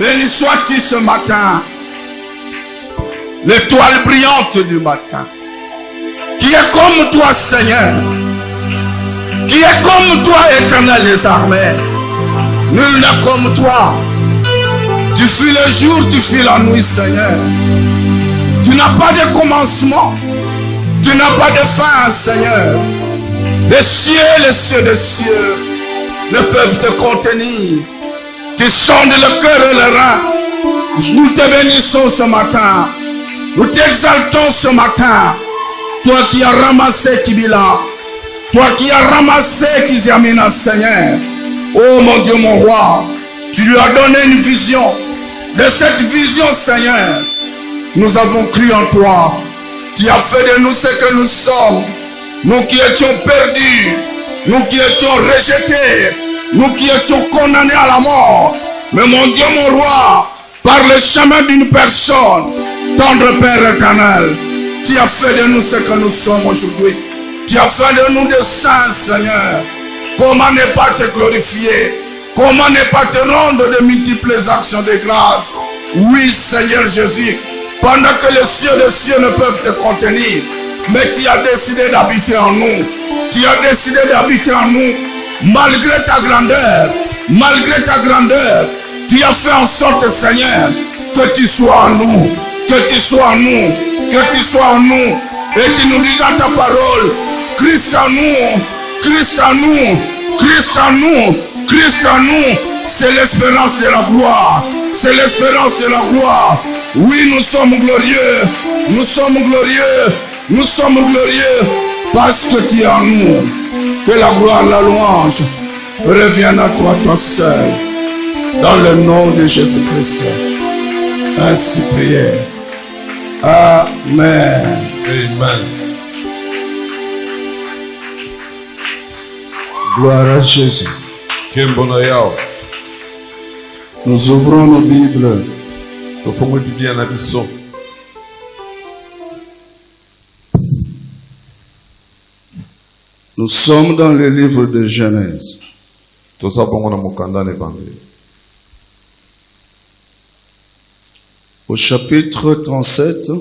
Béni sois-tu ce matin. L'étoile brillante du matin. Qui est comme toi, Seigneur. Qui est comme toi, Éternel des armées. Nul n'est comme toi. Tu fuis le jour, tu fuis la nuit, Seigneur. Tu n'as pas de commencement. Tu n'as pas de fin, Seigneur. Les cieux des cieux ne peuvent te contenir. Tu sondes le cœur et le rein. Nous te bénissons ce matin. Nous t'exaltons ce matin. Toi qui as ramassé Kibila. Toi qui as ramassé Kiziamina, Seigneur. Oh mon Dieu, mon roi. Tu lui as donné une vision. De cette vision, Seigneur, nous avons cru en toi. Tu as fait de nous ce que nous sommes. Nous qui étions perdus. Nous qui étions rejetés. Nous qui étions condamnés à la mort. Mais mon Dieu, mon roi, par le chemin d'une personne, tendre Père éternel, tu as fait de nous ce que nous sommes aujourd'hui. Tu as fait de nous des saints, Seigneur. Comment ne pas te glorifier? Comment ne pas te rendre de multiples actions de grâce? Oui, Seigneur Jésus, pendant que les cieux des cieux ne peuvent te contenir, mais tu as décidé d'habiter en nous. Tu as décidé d'habiter en nous, malgré ta grandeur. Malgré ta grandeur, tu as fait en sorte, Seigneur, que tu sois en nous. Que tu sois en nous. Que tu sois en nous. Et tu nous dis dans ta parole, Christ en nous. Christ en nous. Christ en nous. Christ en nous, c'est l'espérance de la gloire. C'est l'espérance de la gloire. Oui, nous sommes glorieux. Nous sommes glorieux. Nous sommes glorieux parce que tu es en nous. Que la gloire, la louange revienne à toi, toi seul. Dans le nom de Jésus-Christ. Ainsi prié. Amen. Amen. Gloire à Jésus. Nous ouvrons nos Bibles. Nous sommes dans le livre de Genèse. Au chapitre 37.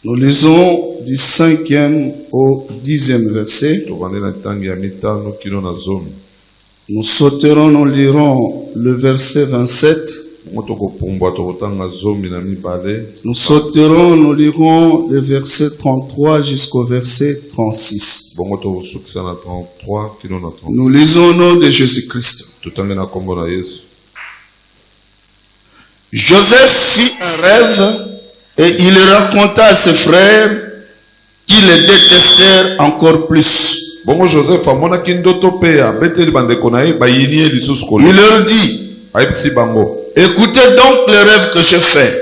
Nous lisons du 5e au 10e verset. Nous sauterons, nous lirons le verset 27. Nous sauterons, nous lirons le verset 33 jusqu'au verset 36. Nous lisons au nom de Jésus-Christ. Joseph fit un rêve et il raconta à ses frères qui le détestèrent encore plus. Il leur dit, écoutez donc le rêve que j'ai fait.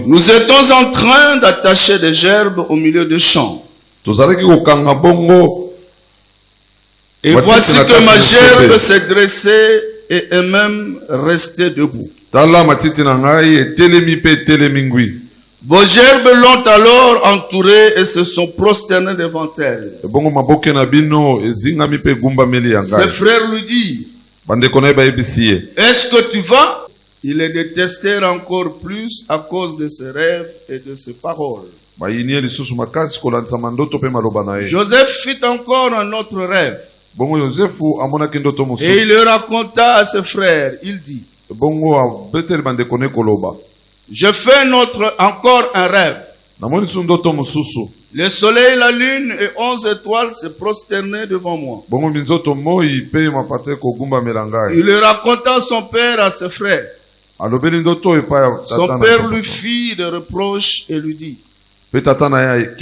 Nous étions en train d'attacher des gerbes au milieu des champs. Et voici que ma gerbe s'est dressée et est même restée debout. Vos gerbes l'ont alors entourée et se sont prosternés devant elle. Ses frères lui disent, est-ce que tu vas? Il les détestèrent encore plus à cause de ses rêves et de ses paroles. Joseph fit encore un autre rêve. Et il le raconta à ses frères. Il dit, je fais encore un rêve. Le soleil, la lune et 11 étoiles se prosternaient devant moi. Il le raconta à son père, à ses frères. Son père lui fit des reproches et lui dit, qu'est-ce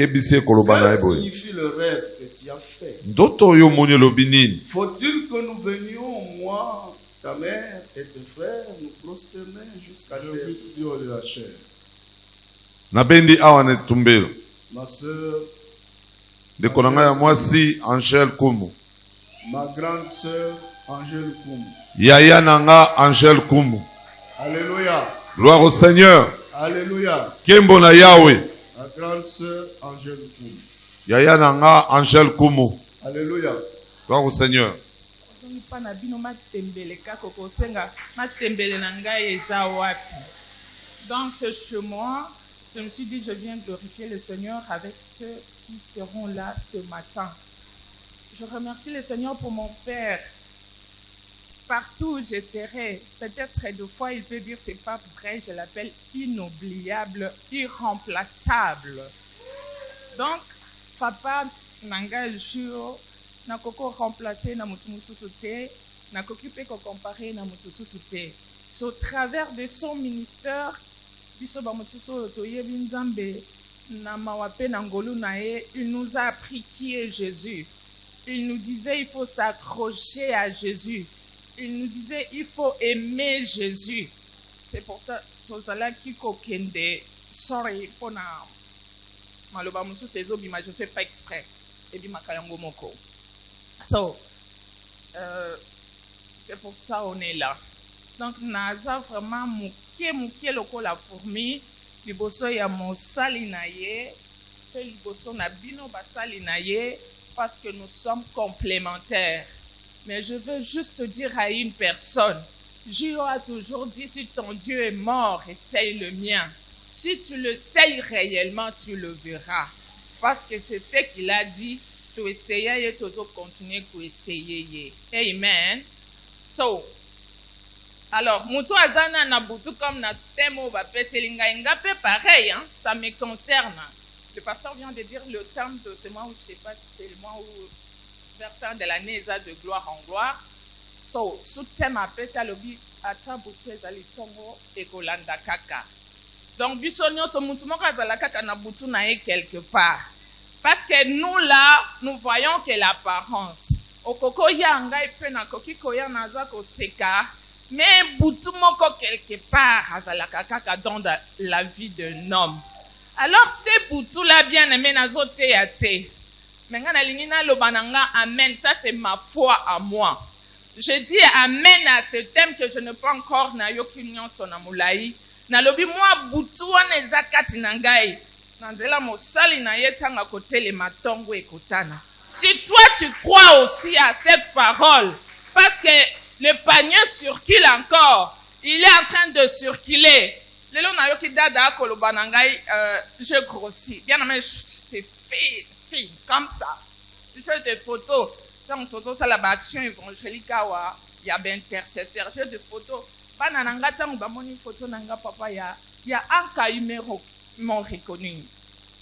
que signifie le rêve que tu as fait? Faut-il que nous venions, moi, ta mère et tes frères, nous prosterner jusqu'à terre? Ma soeur, ma grande soeur, Angèle Koumou. Yaya nanga Angèle Koumou. Alléluia. Gloire au Seigneur. Alléluia. Kembo na Yahweh. Ma grande soeur, Angèle Koumou. Yaya nanga Angèle Koumou. Alléluia. Gloire au Seigneur. epa na bino matembele kaka kosenga matembele na ngai eza wapi. Dans ce chemin, je me suis dit, je viens glorifier le Seigneur avec ceux qui seront là ce matin. Je remercie le Seigneur pour mon Père. Partout où je serai, peut-être deux fois il peut dire c'est pas vrai, je l'appelle inoubliable, irremplaçable. Donc, papa nanga jour na koko remplacer na mutu mususu te, na kokipe ko comparer na mutu susu te. So, au travers de son ministère, biso ba mususu toyebi nzambe na mawape na ngolu na ye, il nous a appris qui est Jésus. Il nous disait il faut s'accrocher à Jésus. Il nous disait il faut aimer Jésus. C'est pourtant tozala kiko kende. Sorry pour na maloba musu sezo bima, je fais pas exprès. Et bima kayango moko. So c'est pour ça on est là. Donc naza vraiment mukie loko la fourmi liboso ya mosali na ye pe liboso na bino basali na ye parce que nous sommes complémentaires. Mais je veux juste dire à une personne, Dieu a toujours dit, si ton Dieu est mort, essaye le mien. Si tu le sais réellement, tu le verras. Parce que c'est ce qu'il a dit, tu essayes et tu continuer à essayer. Amen. So, alors, Moutou Azana Nabutu comme na temo va peselinga inga pe pareil, hein, ça me concerne. Le pasteur vient de dire le terme de ce mois où je sais pas si c'est le mois où vers de l'année de gloire en gloire. So, sous thème appelé ça le bi ata butu ezali tongo ekolanda kaka. Donc bisonyo so mutu moko azala kaka na butu na ye quelque part. Parce que nous là, nous voyons que l'apparence. Okoko ya ngai pe na koki koya naza ko seka, mais butu moko quelque part azala kaka dans la vie d'un homme. Alors ces butu là bien aimé nazo te ya te. Amen, ça c'est ma foi à moi. Je dis amen à ce thème que je ne peux encore na yokinyon sonamoulaï. Na lobi moi butu wana zakati nangai. Nanzela mosali na yetanga kote le matongo ekotana. Si toi tu crois aussi à cette parole, parce que le panier circule encore, il est en train de circuler. Lelo na yoki dada koloba nangai, je grossis. Bien aimé, je t'ai fait comme ça. Je fais des photos. Tant que ça la action évangélique, il y a des intercesseurs. J'ai des photos. Banananga tant que mon photo nanga papa il y a un cas numéro m'ont reconnu.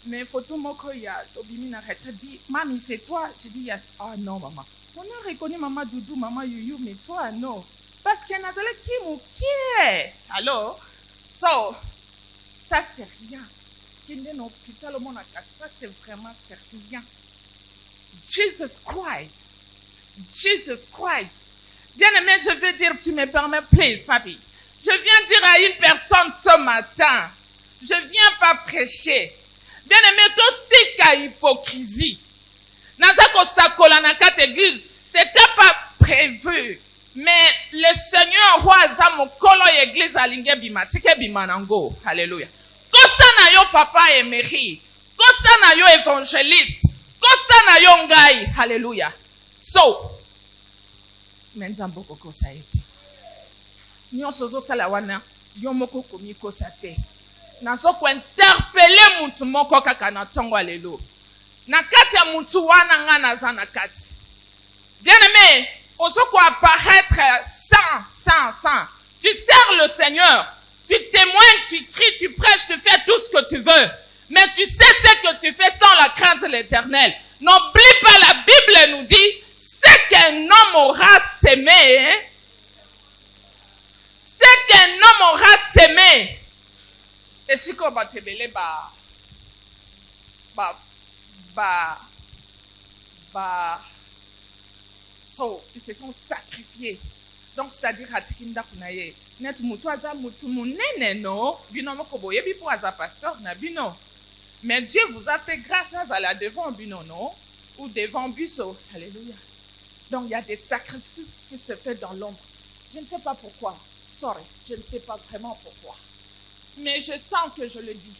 Mais photo moko il y a Tobimi na retraite dit mamie c'est toi. J'ai dit yes. Ah non maman. On a reconnu maman Doudou, maman Youyou, mais toi non. Parce qu'il y a qui est. Alors, so ça c'est rien. Hôpital, ça c'est vraiment rien. Jesus Christ. Jesus Christ. Bien aimé, je veux dire, tu me permets, please, papi. Je viens dire à une personne ce matin, je viens pas prêcher. Bien aimé, toute hypocrisie. Nazako sakola na kat église, c'était pas prévu. Mais le Seigneur roi zamokolo église alinge bima, tike bimanango. Alléluia. Kosa na yo papa Emery, kosa na yo évangéliste, kosa na yo ngai, hallelujah. So, menzambo koko sa eti. Nyonso zo sala wana, yo moko komi kosa te. Nazo ko interpeller mutu moko kaka na tongo alelo. Na kati ya mutu wana nga naza na kati. Bien aimé, ozo ko apparaître sans. Tu sers le Seigneur. Tu témoignes, tu cries, tu prêches, tu fais tout ce que tu veux. Mais tu sais ce que tu fais sans la crainte de l'Éternel. N'oublie pas, la Bible nous dit, ce qu'un homme aura sémé, hein? Ce qu'un homme aura sémé. Et si qu'on va te belé, so, ils se sont sacrifiés. Donc, c'est-à-dire, à Tikinda Kunaye, net mutuaza mutumunene no, bino moko yebi pour aza pasteur na bino. Mais Dieu vous a fait grâce à la devant bino no, ou devant busso. Alléluia. Donc, il y a des sacrifices qui se font dans l'ombre. Je ne sais pas pourquoi. Sorry, je ne sais pas vraiment pourquoi. Mais je sens que je le dis.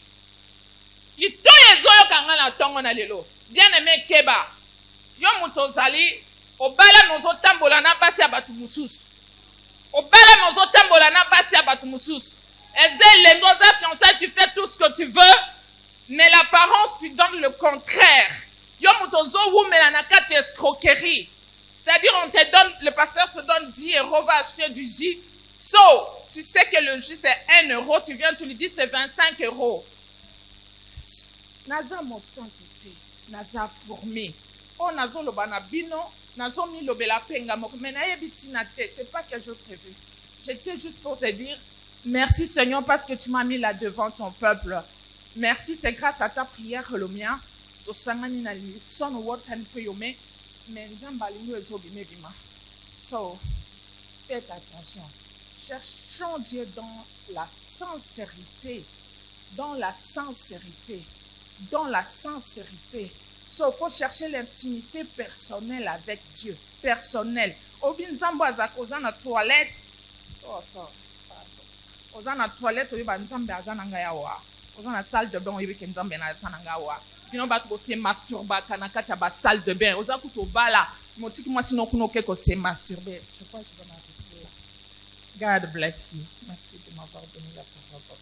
Ito yezoyo kangana tongo na lelo. Bien aimé Keba. Yo mutozali Obala nozotambola na basi ya batu mususu. Obala nozotambola na basi ya batu mususu. Ezel les fiancés, tu fais tout ce que tu veux, mais l'apparence tu donnes le contraire. Yo mutozo wu melanaka te escroquerie. C'est-à-dire on te donne, le pasteur te donne 10 euros, va acheter du jus. So, tu sais que le jus c'est 1 euro, tu viens, tu lui dis c'est 25 euros. Naza mo sankité, naza formé. Oh nazo lo banabino, nazo mi lo bela penga mok. Mais na yebitina te, c'est pas que je prévu. J'étais juste pour te dire, merci Seigneur parce que tu m'as mis là devant ton peuple. Merci, c'est grâce à ta prière que le mien. To sangani na li, son wotan feyome, mais nzamba lingo ezobi mebima. So, faites attention. Cherchons Dieu dans la sincérité. Dans la sincérité. Dans la sincérité. So, il faut chercher l'intimité personnelle avec Dieu. Personnelle. Obi nzambo azako za na toilette. Oh, ça. Oza na toilette, obi ba nzambe azana ngayawa. Oza na salle de bain, obi ke nzambe na azana ngayawa. Bino ba ko se masturba kana kati ba salle de bain. Oza kuto bala. Motiki moi sinon kuno ke ko se masturber. Je crois que je vais m'arrêter là. God bless you. Merci de m'avoir donné la parole, papa.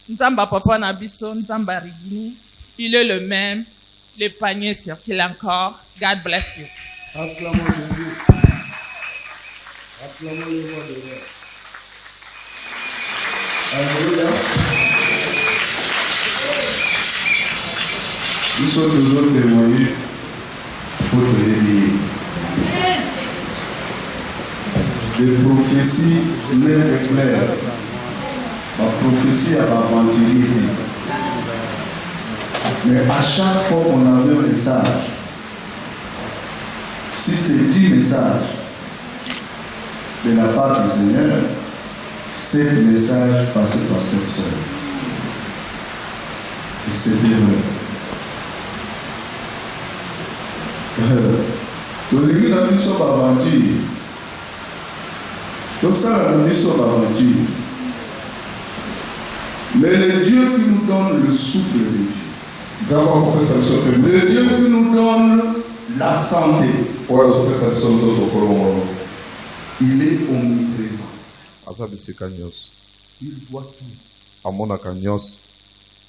Nzamba papa na biso, nzamba rigini. Il est le même. Le panier circule encore. God bless you. Acclamons Jésus. Acclamons le roi de roi. Alléluia. Nous sommes toujours témoignés pour te dire. Les prophéties nettes et claires. La prophétie à l'aventurité. Mais à chaque fois qu'on avait un message, si c'est 10 messages de la part du Seigneur, 7 messages passés par cette sœur. Et c'était vrai. L'église a mis son aventure. Tout ça a mis son aventure. Mais le Dieu qui nous donne le souffle de vie, le Dieu qui nous donne la santé, il est omniprésent. Il voit tout.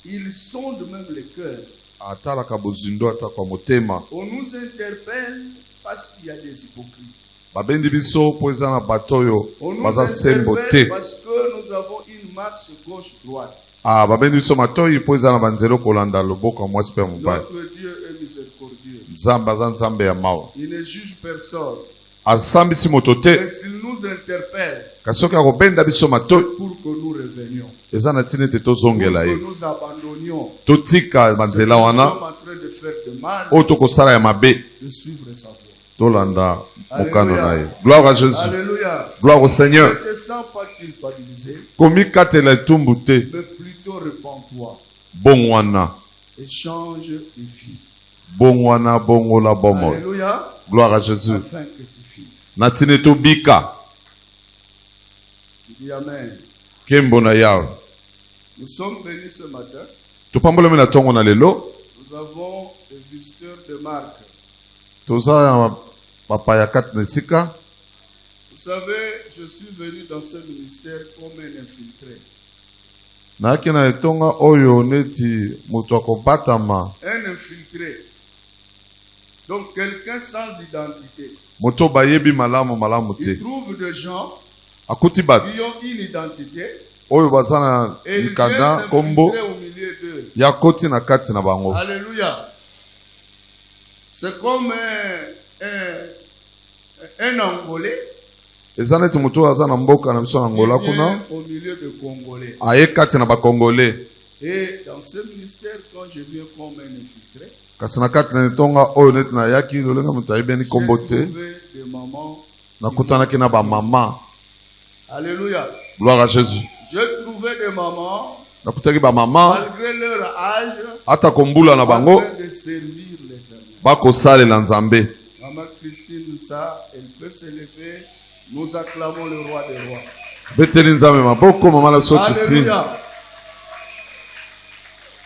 Il sonde même les cœurs. On nous interpelle parce qu'il y a des hypocrites. On nous interpelle parce que nous avons une marche gauche-droite. Notre Dieu est miséricordieux. Il ne juge personne. Mais s'il nous interpelle, c'est pour que nous revenions. Pour que nous abandonnions. Nous sommes en train de faire de mal, de suivre sa voie. Alléluia. Gloire à Jésus. Alléluia. Gloire au Seigneur. Ne te sens pas culpabilisé, mais plutôt répands-toi et change de vie. Alléluia. Gloire à Jésus. Afin que tu vives. Natineto bika. Dis Amen. Kembo na yawe. Nous sommes venus ce matin. Tupambole mena tongo na lelo. Nous avons des visiteurs de marque. Toza papa ya kat nesika. Vous savez, je suis venu dans ce ministère comme un infiltré. Na kina tonga oyo neti mutu akobatama. Un infiltré. Donc quelqu'un sans identité. Moto bayebi malamu te. Il trouve des gens Akuti bat. qui ont une identité. Oyo bazana Et il nkada vient kombo s'infiltrer au milieu d'eux. ya koti na kati na bango. Alléluia. C'est comme un Angolais. Ezana ti mutu azana mboka na biso na Angola qui vient kuna. au milieu de Congolais. Aye kati na ba Congolais. Et dans ce ministère, quand je viens comme un infiltré, Kasi na kati na tonga oyo neti na yaki lolenga mutu ayebeni j'ai kombo te. trouvé des mamans. Nakutanaki na ba mama. Alléluia. Gloire à Jésus. J'ai trouvé des mamans, Nakutaki ba mama malgré leur âge, ata kombula na en bango train de servir l'Éternel. bakosalela Nzambe. Maman Christine, ça, elle peut se lever. Nous acclamons le roi des rois. Beteli Nzambe maboko mama la sotu si. Alléluia.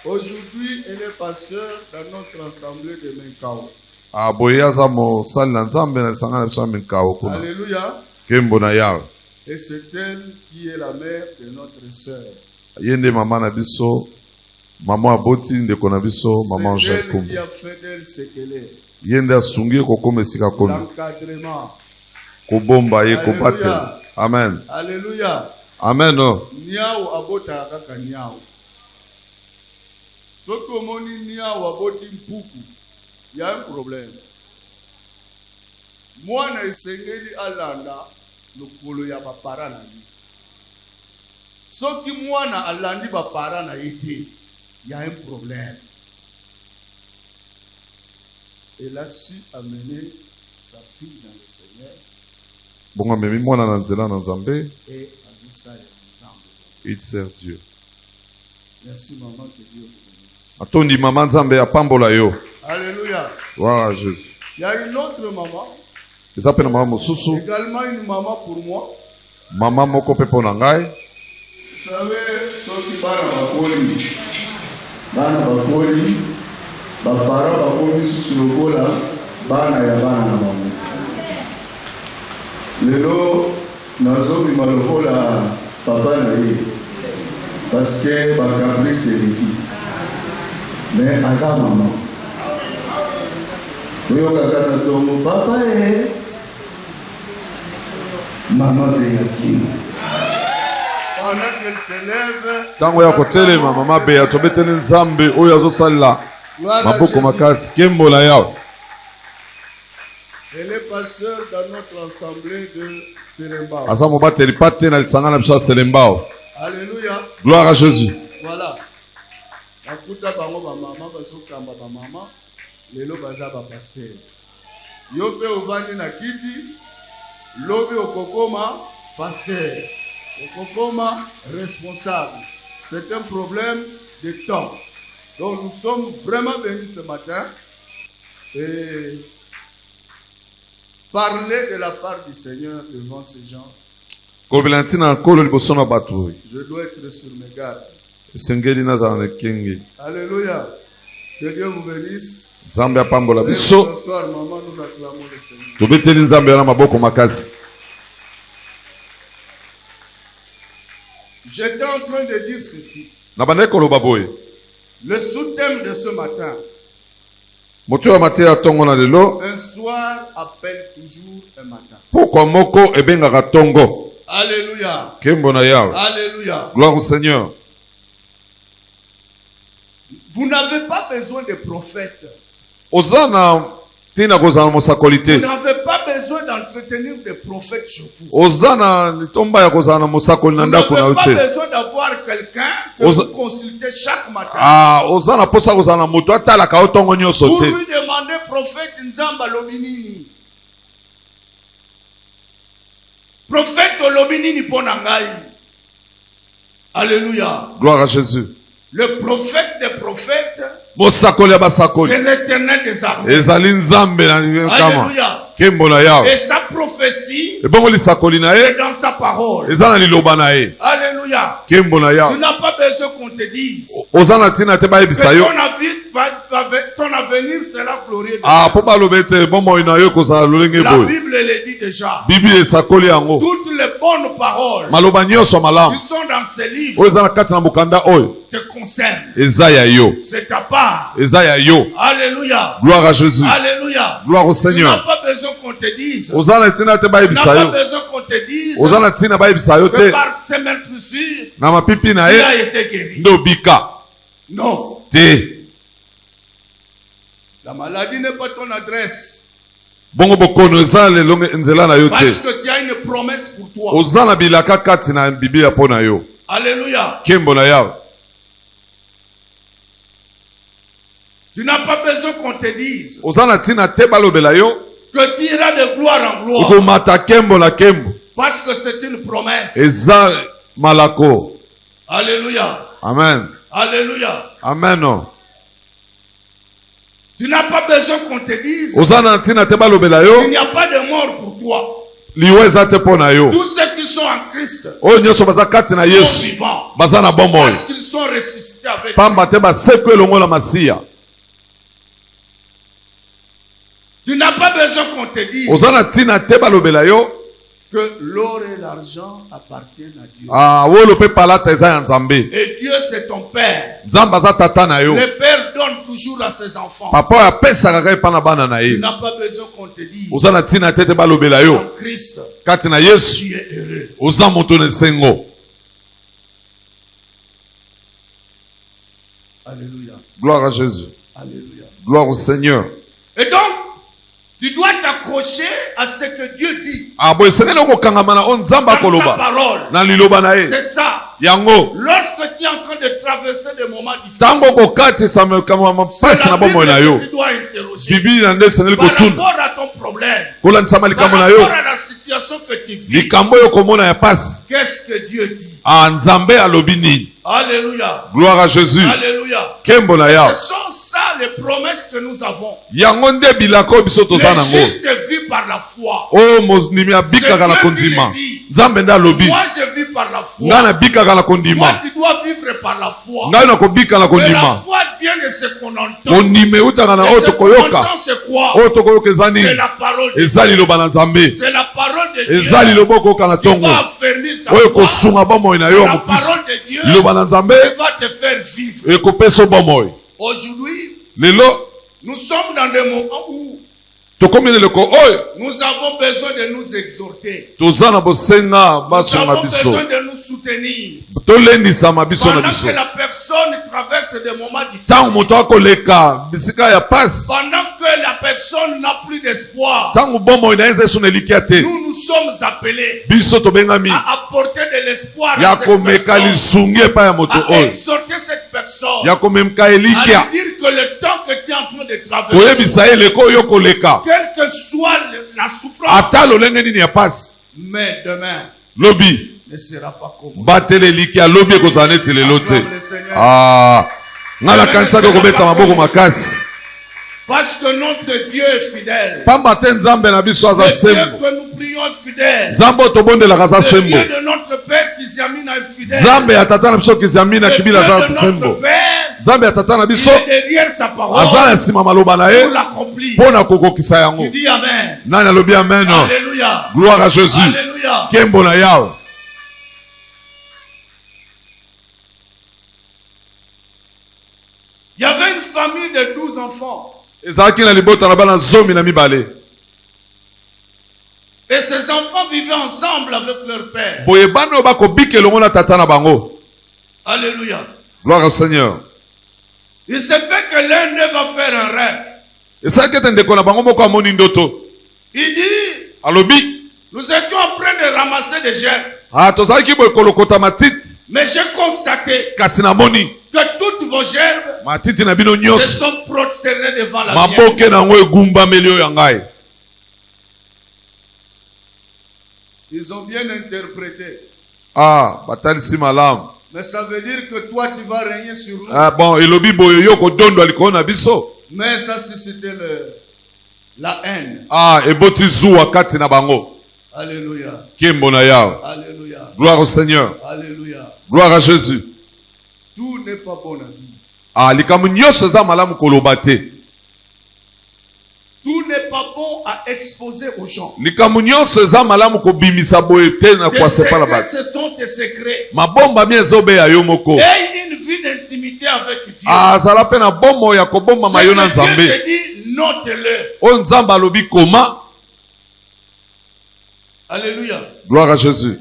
Aujourd'hui, elle est pasteur dans notre assemblée de Menkao. Aboyaza mo sali na nzambe na sangana biso minkawo kuna. Alléluia. Kembo na yawe. Et c'est elle qui est la mère de notre sœur. Yende mama na biso, mama aboti ndeko na biso, mama C'est Angèle elle Kombo. qui a fait d'elle ce qu'elle est. Yende asungi kokoma esika kono. L'encadrement. Kobomba ye Alléluia. kobate. Amen. Alléluia. Amen. Niao abota kaka niao. Soki omoni niao aboti mpuku, il y a un problème. Mwana esengeli alanda lokolo ya bapara na ye. Soki mwana alandi bapara na ye te, il y a un problème. Elle a su amener sa fille dans le Seigneur Bongo memi mwana na nzela na nzambe, et azosala ensemble. il sert Dieu. Merci maman, que Dieu vous bénisse. Atondi mama nzambe apambola yo. Alléluia. Voilà Jésus. Il y a une autre maman, Eza pe na mama mosusu, également une maman pour moi. mama moko pe po na ngai. Vous savez, soki bana bakoli, bapara bakomi susu lokola, bana ya bana na bango. Lelo nazobima lokola papa na ye, parce que bakaprice eleki. Mais aza maman. Oyokaka na tongo, papa e maman Béatine. Pendant qu'elle s'élève, Tango ya kotelema mama beya tobeteli nzambe oyo azosalela maboko makasi kembo na yawe. elle est pasteur dans notre assemblée de Serembao. Aza mobateli pate na lisanga na biso ya Selembao. Alléluia. Gloire à Jésus. Voilà. Bakuta bango ba mama bazokamba ba mama, lelo baza ba pasteur. Yo pe ovandi na kiti, lobi okokoma pasteur. Okokoma responsable. C'est un problème de temps. Donc nous sommes vraiment venus ce matin et parler de la part du Seigneur devant ces gens. Kolobela ntina nkolo liboso na bato. Je dois être sur mes gardes. Esengeli nazala na kengi. Alléluia. Que Dieu vous bénisse. Nzambe apambola Et biso. bonsoir, maman, nous acclamons le Seigneur. Tobeteli nzambe na maboko makasi. J'étais en train de dire ceci. Na bande koloba boye. Le sous-thème de ce matin, Moto ya mateya tongo na lelo. un soir appelle toujours un matin. Pokwa moko ebengaka tongo. Alléluia. Kembo na yawe. Alléluia. Gloire au Seigneur. Vous n'avez pas besoin de prophètes. Ozana tina kozala mosakoli te. Vous n'avez pas besoin d'entretenir des prophètes chez vous. Ozana litomba ya kozala na mosakoli na Vous ndako na n'avez pas ute. besoin d'avoir quelqu'un que Oza- vous consultez chaque matin. Ah, ozana posa kozala na moto atalaka yo tongo nyonso Vous te. lui demandez, prophète Nzamba Lobinini. Prophète Lobinini Ponangai. Alléluia. Gloire à Jésus. Le prophète des prophètes, Mosakoli ya basakoli. c'est l'éternel des armées. Ezali nzambe na kama. Alléluia. Kembo na yawe. Et sa prophétie, Ebongo lisakoli na c'est ye. dans sa parole. Eza na liloba na ye. Alléluia. Kembo na Tu yawe. n'as pas besoin qu'on te dise Ozana tina te bayebisa que yo. ton avenir sera glorieux. Ah, po balobe te bombo ina yo kozala lolenge La boye. Bible le dit déjà. Bible esakoli yango. Toutes les bonnes paroles Maloba nyonso malamu. qui sont dans ce livre Oyo eza na kati na mokanda oyo. te concernent. Eza ya yo. C'est ta part. Eza ya yo. Alléluia. Gloire à Jésus. Alléluia. Gloire au Tu n'as Seigneur. pas besoin qu'on te dise. Ozana tina te Tu n'as bayebisa pas yo. besoin qu'on te dise Ozana tina bayebisa yo que te. par ces meurtrissures, Na mapipi na tu ye. as été guéri. Ndo bika. Non. Te. La maladie n'est pas ton adresse. Bongo bokono eza lelonge nzela na yo Parce te. que tu as une promesse pour toi. Ozana bilaka kati na Biblia po na yo. Alléluia. Kembo na yawe. Tu n'as pas besoin qu'on te dise Ozana tina te balobela yo. que tu iras de gloire en gloire. Okomata kembo na kembo. Parce que c'est une promesse. Eza malako. Alléluia. Amen. Alléluia. Amen. No. Tu n'as pas besoin qu'on te dise Ozana tina te balobela qu'il yo. n'y a pas de mort pour toi. Liwe eza te po na yo. Tous ceux qui sont en Christ Oyo nyonso baza kati na sont Yesu. vivants. Baza na bomoi. Parce qu'ils sont ressuscités avec Pamba te Christ. baseko elongo na masiya. Tu n'as pas besoin qu'on te dise Ozana tina te balobela yo. que l'or et l'argent appartiennent à Dieu. Ah, wolo pe palata eza ya Nzambe. Et Dieu c'est ton père. Nzamba za tata na yo. Le père donne toujours à ses enfants. Papa ya pesa kaka epa na bana na Tu ye. n'as pas besoin qu'on te dise Ozana tina te te balobela yo. en Christ, Kati na Yesu. tu es heureux. Oza moto na sengo. Alléluia. Gloire à Jésus. Alléluia. Gloire au Seigneur. Et donc, tu dois t'accrocher à ce que Dieu dit. Ah, boy, c'est que kangamana on Nzamba Dans sa koloba. parole. Na liloba na ye. C'est ça. Yango. Lorsque tu es en train de traverser des moments difficiles, Tango ko kati sa me kama c'est pasi la na bomo na yo. Bible que tu dois interroger. Bibi na nde seneli ko Par tun. rapport à ton problème, Kola nsama par likambo na rapport yo. à la situation que tu vis, Likambo yo komona ya pasi. qu'est-ce que Dieu dit? Ah, Nzambe alobi nini? Alléluia. Gloire à Jésus. Alléluia. Kembo na ya. Ce sont ça les promesses que nous avons. Yango nde bilako biso Les toza nango. justes vivent par la foi. Oh, monimi abikaka na kondima. Nzambe nde alobi. Moi, je vis par la foi. Nga na bikaka na Toi, kondima. tu dois vivre par la foi. Nga na kobika na Mais la kondima. foi vient de ce qu'on entend. Kondima utaka na Et oyo ce qu'on tokoyoka. entend, c'est quoi? Oyo tokoyoka eza C'est nini? la parole de Eza Dieu. liloba na Nzambe. C'est la parole de Dieu. Eza liloba okoyoka na Qui va tongo. affermir ta Oyo foi. kosunga bomoi na C'est yo la mopusu. parole de Dieu Liloba na Nzambe qui va te faire vivre. ekopesa bomoi. Aujourd'hui, Lelo nous sommes dans des moments où tokomi leleko oyo nous avons besoin de nous exhorter. toza na bosenga Nous basonga avons biso. besoin de nous soutenir. Tolendisama biso na Pendant biso. que la personne traverse des moments Tango difficiles. moto akoleka bisika ya pasi. Pendant que la personne n'a plus d'espoir. Tango bomoi na eza eso na elikia te. Nous nous sommes appelés Biso tobengami à apporter de l'espoir ya à cette komeka personne. lisungi epai ya moto À oyo. exhorter cette personne. Ya komemka À lui elikia. dire que le temps que tu es en train de traverser, Koyebisa ye leko oyo koleka. quelle que soit la souffrance, Ata lolenge nini ya pasi. mais demain Lobi. ne sera pas comme Batele elikia lobi ekozala neti lelo te. Acclame le Seigneur. Ah. Nga na kanisa kokobeta maboko makasi. Parce que notre Dieu est fidèle. Pamba te Nzambe na biso aza Le Dieu sembo. que nous prions est fidèle. Nzambe tobondelaka aza Le sembo. Dieu de notre Père Kisiamina est fidèle. Nzambe ya tata na biso kizamina Le Dieu kibila aza de sembo. notre Père, Nzambe ya tata na il biso est derrière sa parole aza na nsima maloba na ye pour l'accomplir. mpo na kokokisa yango. Tu dis Amen. Nani alobi amen? Alléluia. Gloire à Jésus. Alléluia. Kembo na yawe. Il y avait une famille de 12 enfants. Ezalaki na libota na bana zomi na mibale. Et ces enfants vivaient ensemble avec leur père. Boye bana oyo bakobika elongo na tata na bango. Alléluia. Gloire au Seigneur. Il se fait que l'un d'eux va faire un rêve. Esalaki ete ndeko na bango moko amoni ndoto. Il dit, Alobi, nous étions en train de ramasser des gerbes. ah tozalaki boye kolokota matiti Mais j'ai constaté kasi namoni que toutes vos gerbes matiti na bino se nyonso sont prosternées devant la mienne. maboke nango egumbameli oyo ya ngai. Ils ont bien interprété. Ah, batalisi malamu. Mais ça veut dire que toi, tu vas régner sur nous. Ah bon, elobi boye yo kodondwa likolo na biso. Mais ça, c'était la haine. Ah, eboti zuwa kati na bango. Alléluia. Kembo na yawe. Alléluia. Gloire au Seigneur. Alléluia. Gloire à Jésus. Tout n'est pas bon à dire. Ah, likambo nyonso eza malamu koloba te. Tout n'est pas bon à exposer aux gens. Likambo nyonso eza malamu kobimisa boye te na Tes kwasepa la secrets, bato. ce sont tes secrets. Mabomba mi ezobeya yo moko. Aie une vie d'intimité avec Dieu. Ah, azala pe na bombo ya kobomba Ce mayo na que Dieu Nzambe. te dit, note-le. O Nzambe alobi koma. Alléluia. Gloire à Jésus.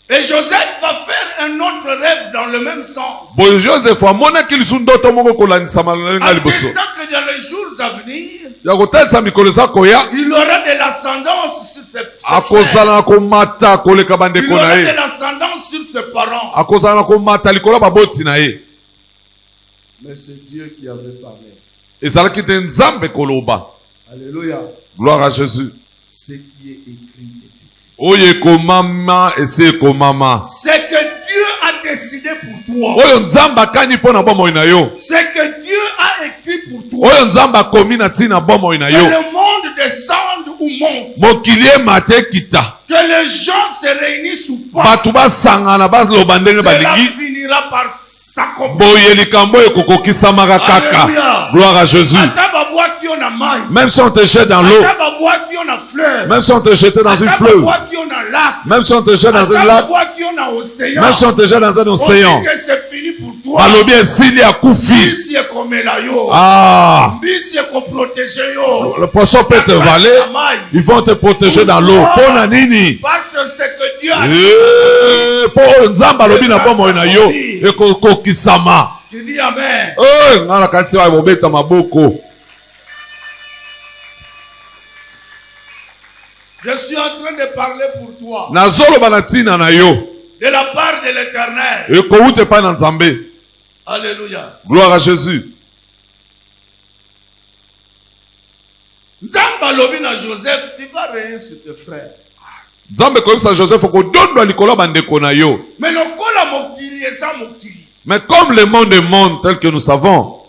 Et Joseph va faire un autre rêve dans le même sens. Boye Joseph amonaki lisu ndoto moko kolandisama na nga liboso. Attestant que dans les jours à venir, Ya kotalisa mikolo eza koya. il aura de l'ascendance sur ses Akozala frères. na komata koleka Il bandeko aura na de ye. l'ascendance sur ses parents. Akozala na komata likolo baboti na ye. Mais c'est Dieu qui avait parlé. Ezalaki te Nzambe koloba. Alléluia. Gloire à Jésus. Ce qui est écrit est écrit. Oyo ekomama ese ekomama. C'est que Dieu a décidé pour toi. Oyo Nzambe akani mpo na bomoi na yo. C'est que Dieu a écrit pour toi. Oyo Nzambe akomi na ntina bomoi na Que yo. le monde descende ou monte. Mokili emata ekita. Que les gens se réunissent ou pas. Bato basangana baloba ndenge Cela balingi. finira par s'accomplir. Boye likambo ekokokisamaka kaka. Alléluia. Gloire à Jésus. Ata babwaki yo na Même si on te jette dans l'eau. Même si on te jette dans une fleuve. Même si on te jette dans un lac. Même si on te jette dans un océan. Balobi esili akufi. Ah. Le poisson peut te valer. Ils vont te protéger dans l'eau. Pona nini. Parce que c'est que Dieu a dit. Po nzamba lobi na pomo na yo. Eko kisama. Tu dis amen. Ngala kanti wa bobeta maboko. Je suis en train de parler pour toi. Nazolo banatina na yo. De la part de l'Éternel. Eko ute pa na Nzambe. Alléluia. Gloire à Jésus. Nzamba lobi na Joseph, tu vas régner sur tes frères. Nzambe komisa Joseph ko dondo likolo bandeko na yo. Mais lokola mokili eza mokili. Mais comme le monde est monde tel que nous savons,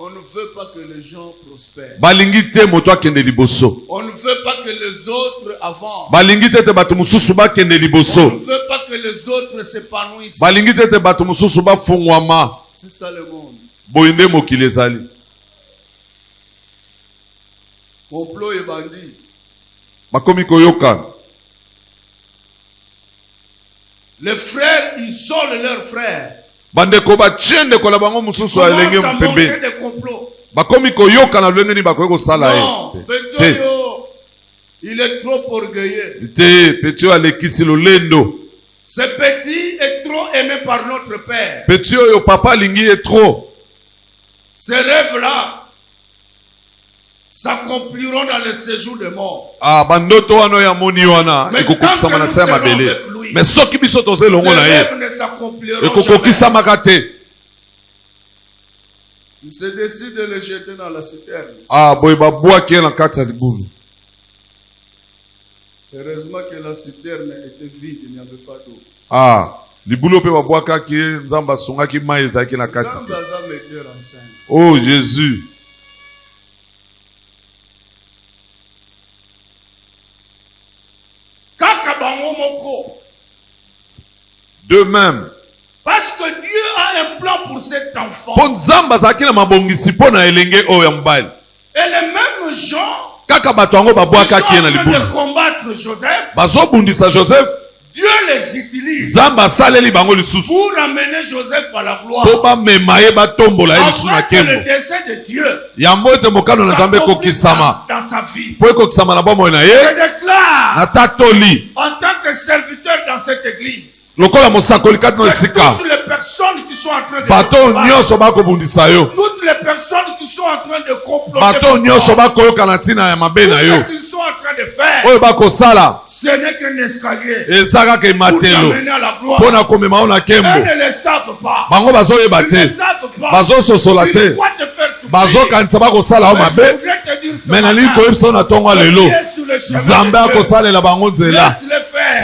on ne veut pas que les gens prospèrent. Balingi te moto akende liboso. On ne veut pas que les autres avancent. Balingi te bato mususu bakende liboso. On ne veut pas que les autres s'épanouissent. Balingi te bato mususu bafungwama. C'est ça le monde. Boyinde mokili ezali. Complot et bandit. Bakomi koyoka. Les frères isolent leurs frères. Bandeko bachende kola bango mususu alenge mpembe. Bakomi koyoka na lwenge ni bakoye kosala ye. Non, Petio, il est trop orgueilleux. Petio alekisi lolendo. Ce petit est trop aimé par notre père. Petio yo papa lingi est trop. Ces rêves-là s'accompliront dans le séjour de mort. Ah, bandoto wano ya moni wana ekokokisama na se mabele. Mais soki biso toze longo na ye. Ekokokisama kate. Il se décide de le jeter dans la citerne. Ah, boy babwa ki na kati ya libulu. Heureusement que la citerne était vide, il n'y avait pas d'eau. Ah, libulu pe babwa ki nzamba songa ki mai ezaki na kati. Oh Jésus. De même. Parce que Dieu a un plan pour cet enfant. Et les mêmes gens qui sont en train de combattre Joseph, Dieu les utilise pour amener Joseph à la gloire. Avant que le dessein de Dieu s'accomplisse dans sa vie. Je déclare en tant que serviteur dans cette église, toutes les personnes qui sont en train de combattre, toutes les personnes qui sont en train de comploter pour toi, tout ce qu'ils sont en train de faire, ce n'est qu'un escalier pour t'amener à la gloire. Eux ne le savent pas. Ils ne savent pas. Ils doivent te faire souffrir. Mais je voudrais te dire ce matin, Dieu est sur le chemin de Dieu. Laisse-les faire.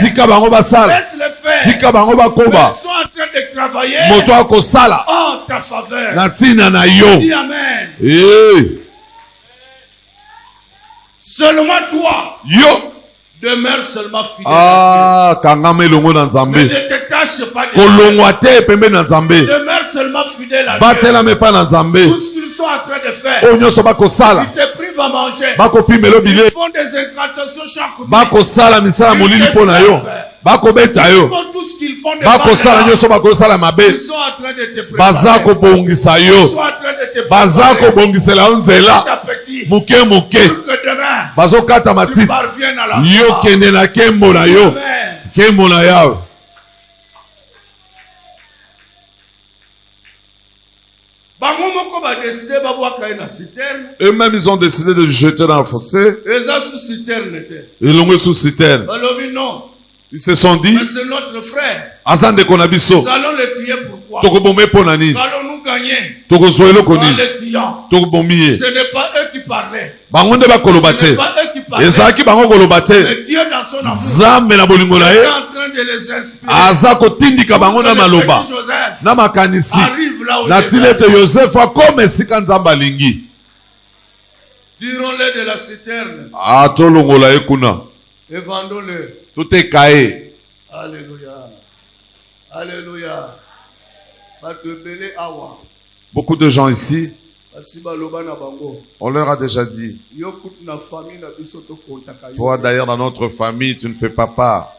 Laisse-les faire. Ils sont en train de travailler en ta faveur. Dis amen. Seulement toi. Demeure seulement fidèle à Dieu. Ne te cache pas de Dieu. Demeure seulement fidèle à Dieu. Tout ce qu'ils sont en train de faire, ils te privent à manger. Ils font des incantations chaque nuit. Ils font tout ce qu'ils font de mal. Ils sont en train de te préparer. Ils sont en train de te préparer. Ta petite. Pour que demain, tu parviennes à la gloire. Amen. Eux-mêmes, ils ont décidé de jeter dans le fossé. Ils l'ont sous citerne. Ils se sont dit, mais c'est notre frère. Nous allons le tuer pourquoi? Nous allons nous gagner en le tuant. Ce n'est pas eux qui parlaient. Ce n'est pas eux qui parlaient. Mais Dieu dans son amour est en train de les inspirer. Joseph arrive là où il est. Tirons-le de la citerne. Et vendons-le. Tout est caillé. Alléluia. Alléluia. Beaucoup de gens ici, On leur a déjà dit. Toi d'ailleurs dans notre famille, tu ne fais pas part.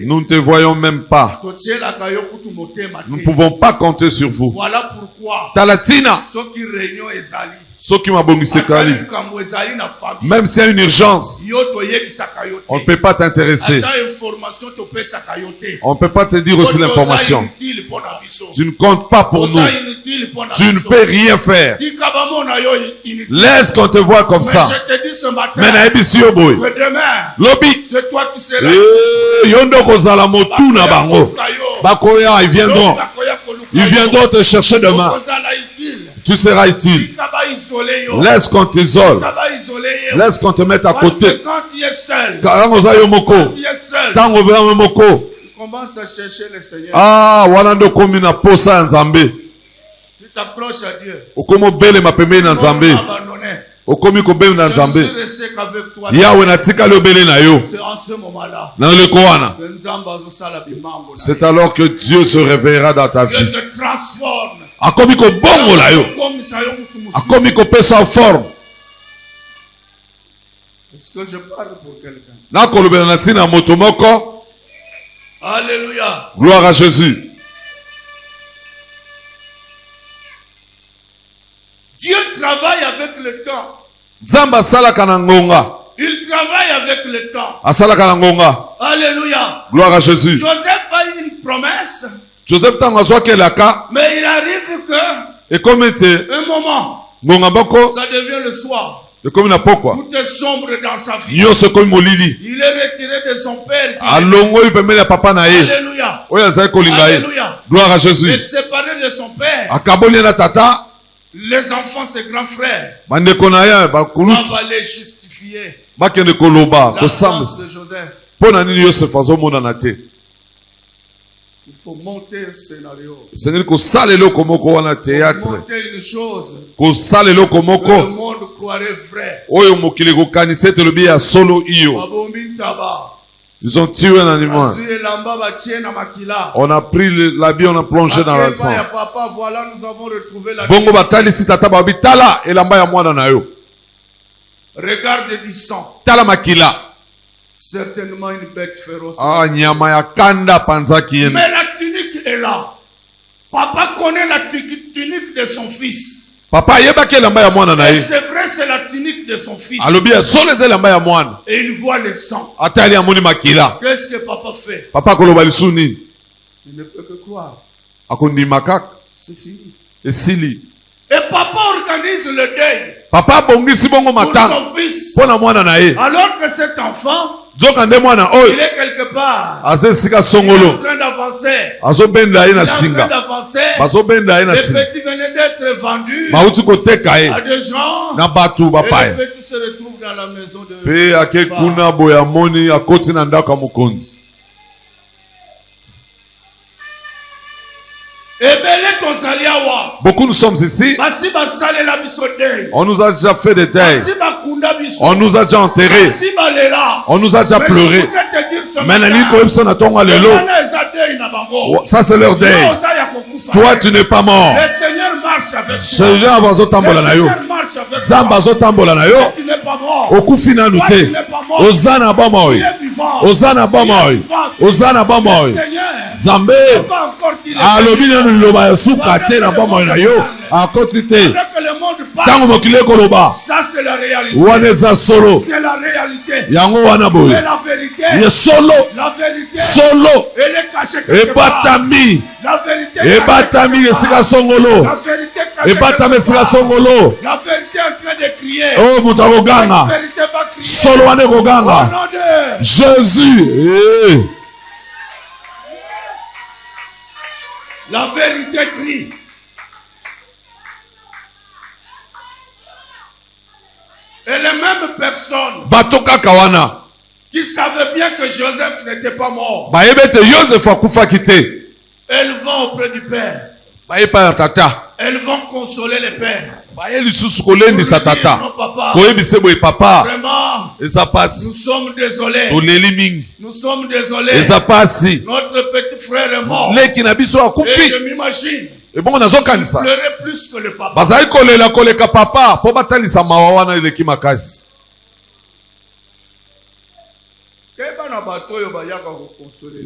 Nous ne te voyons même pas. Nous ne pouvons pas compter sur vous. Voilà pourquoi. Talatina. Même s'il y a une urgence, on ne peut pas t'intéresser. On ne peut pas te dire aussi l'information. Tu ne comptes pas pour nous. Tu ne peux rien faire. Laisse qu'on te voit comme ça. Mais Lobby, c'est toi qui seras. Ils viendront. Ils viendront te chercher demain. Tu seras utile. Laisse qu'on t'isole. Laisse qu'on te mette à côté. Quand tu es seul, commence à chercher le Seigneur. Ah, walando komina posa nzambe. Tu t'approches à Dieu. Okomo bele mapembe na nzambe. Okomi ko bele na nzambe. Yawe na tika le bele na yo. C'est en ce moment-là. Na le koana. C'est alors que Dieu se réveillera dans ta vie. Dieu te transforme. Akomi ko bongo la yo. Akomi ko pesa forme. Est-ce que je parle pour quelqu'un? Na kolobela na tina motomoko. Alléluia. Gloire à Jésus. Dieu travaille avec le temps. Zamba salaka na ngonga. Il travaille avec le temps. Asalaka na ngonga. Alléluia. Gloire à Jésus. Joseph a eu une promesse. Joseph tangazwa kelaka. Mais il arrive que. Et comme était. Un moment. Ngonga boko. Ça devient le soir. Et comme na pokwa. Tout est sombre dans sa vie. Nyose comme molili. Il est retiré de son père. Alongo ipemele ya papa na ye. Alléluia. Oya zai kolinga ye. Alléluia. Gloire à Jésus. Et séparé de son père. Akaboli na tata. Les enfants, ses grands frères. Bandeko na ye bakulu. On va les justifier. Bakende koloba La ko chance de Joseph. Pona nini Yosef azomona na te. Il faut monter un scénario. Seigneur ko salelo komoko wana théâtre. Monter une chose. Ko salelo Que le komoko. monde croirait vrai. Oyo mokili ko kanisa te lobi ya solo iyo. Abombi taba. Ils ont tué un animal. Azue lamba ba tiena makila. On a pris l'habit, on a plongé dans le sang. Ya papa, voilà, nous avons retrouvé la. Bongo batali si tata babi tala elamba ya mwana na yo. Regarde du sang. Tala makila. Certainement une bête féroce. Ah, nyama ya kanda panzaki yene. Mais la tunique est là. Papa connaît la tunique de son fils. Papa yebaki elamba ya mwana na Et ye. c'est vrai, c'est la tunique de son fils. Alobi soleze elamba ya mwana. Et il voit le sang. Atali amoni makila. Qu'est-ce que papa fait? Papa koloba lisuni. Il ne peut que croire. Akondi makak. C'est fini. Esili. Et papa organise le deuil. Papa bongisi bongo Pour matanga. son fils. Pona mwana na ye. Alors que cet enfant, Zoka nde mwana il oyo. est quelque part. Aze sika Il est en songolo. train d'avancer. Azobenda ye Il na est en train singa. d'avancer. Bazobenda ye na Les singa. petits venaient d'être vendus Bauti koteka ye. à des gens. Na batu Et bapaya. les petits se retrouvent dans la maison de Pe ake kuna boya moni akoti na ndako ya mokonzi. Beaucoup nous sommes ici. On nous a déjà fait des deuils. On nous a déjà enterrés. On nous a déjà pleuré. Ça c'est leur deuil. Toi tu n'es pas mort. Le Seigneur marche avec toi. Seigneur bazotambola na yo. Zamba zotambola na yo. Tu n'es pas mort. Okufina nute. Ozana bomoi. Ozana bomoi. Ozana bomoi. Zambe. Alobi na loba ya suka te na bomoi na yo. Akoti te. Tango mokile koloba. Ça c'est la réalité. Wana eza solo. C'est la réalité. Yango wana boye. Mais la vérité. Ye solo. La vérité. Solo. Elle est cachée quelque part. Ebatami. La vérité. Ebatami esika songolo. La vérité cachée. Ebatami esika songolo. La vérité en train de crier. Oh muta koganga. La vérité va crier. Solo wane koganga. Au nom de Jésus. La vérité crie. Et les mêmes personnes Batoka kawana. qui savaient bien que Joseph n'était pas mort, Baebete Joseph akufa kite. elles vont auprès du Père. Baepa tata. Elles vont consoler le Père. Baye lisusu kolendi sa tata. Non, papa. Koyebise boye papa. Vraiment, Eza pasi. nous sommes désolés. Toleli mingi. Nous sommes désolés. Eza pasi. Notre petit frère est mort. Leki na biso Et akufi. je m'imagine Et bon, on a zokanisa. Pleurer plus que le papa. Bazai kolela koleka papa. Po batalisa mawawana ileki makasi. Keba na bato yo bayaka ko consoler.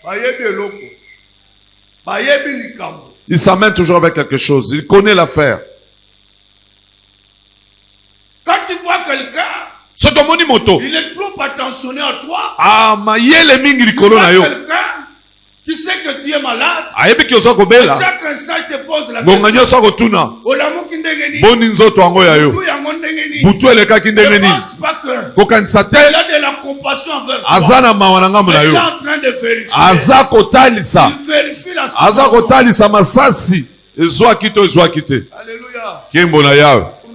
Bayebi loko. Bayebi likambo. Il s'amène toujours avec quelque chose. Il connaît l'affaire. Quand tu vois quelqu'un, il est trop attentionné à toi. Tu vois quelqu'un qui sait que tu es malade. Chaque instant, il te pose la question. Ne pense pas qu'il a de la compassion envers toi. Il est en train de vérifier. Il vérifie la situation. Alléluia.